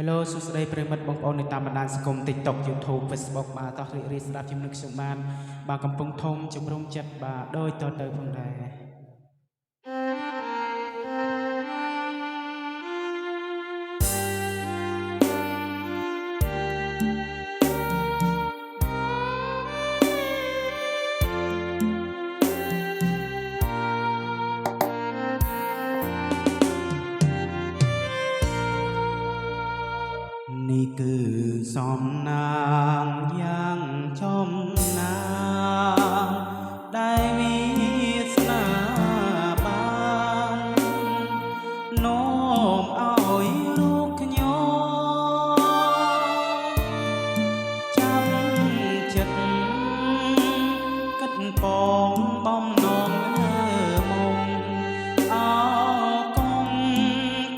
Hello សួស្តីប្រិមិត្តបងប្អូននៅតាមបណ្ដាញសង្គម TikTok YouTube Facebook បាទតោះរីករាយស្ដាប់ជំនឹកខ្ញុំបាទកំពុងធំជំរុំចិត្តបាទដូចតទៅផងដែរនេះគឺសំណាងយ៉ាងចំណាងដែលមានស្នាបាននោមឲ្យរូបខ្ញុំចាំចិត្តគិតពងបំណងមុំអោកុំ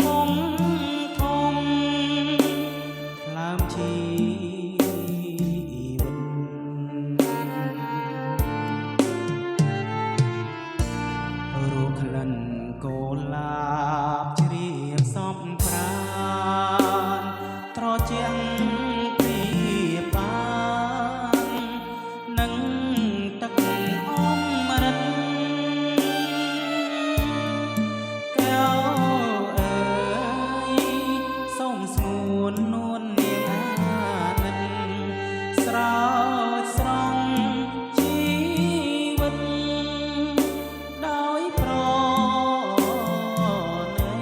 ធំជីវិតរੂក្លិនកូលាបជ្រាបសំប្រានត្រជាក់ព្រាបាននឹងទឹកអមរិតកែវអើយសូមស្ងួននួនស្រោចស្រង់ជីវិតដោយប្រណី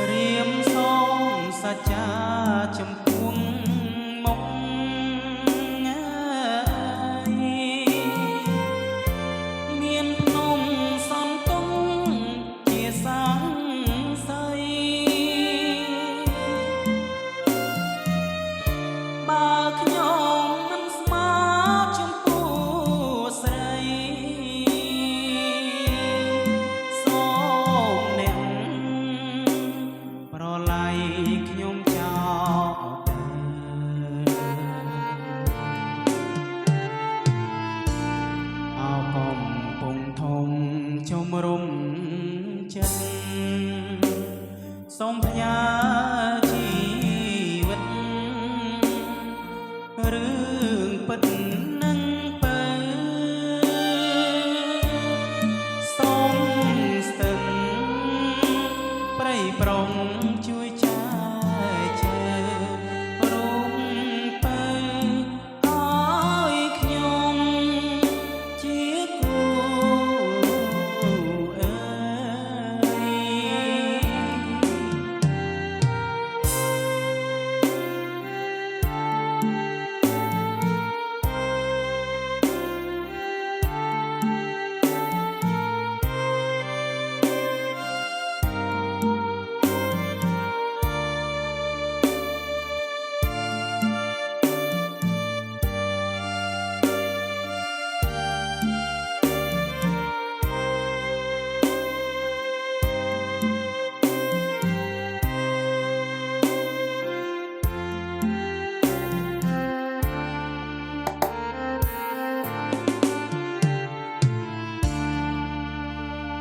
រៀមសូមសច្ចាចំពោះមុខមានភ្នំសំទងជាសាំងសីបើខ្ញុំមិនស្មើចំពោះស្រីសូមអ្នកប្រឡ័យខ្ញុំចោលទៅអោកំពុងធំជំរុំចិត្តសូមផ្ញើជីវិតរឿងពិតនឹងបើសូមស្ទឹងប្រៃប្រងជួយចាយជើរូបបើឲ្យខ្ញុំជាគូ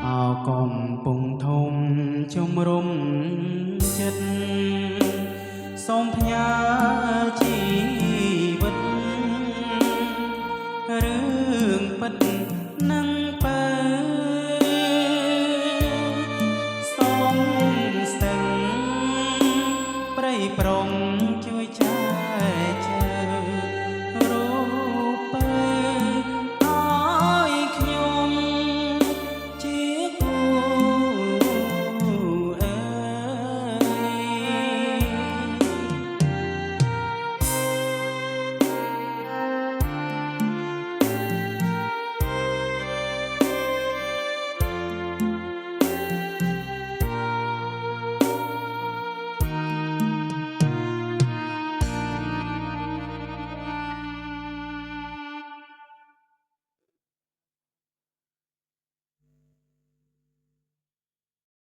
អើកំពុងធំជំរុំចិត្តសូមផ្ញើ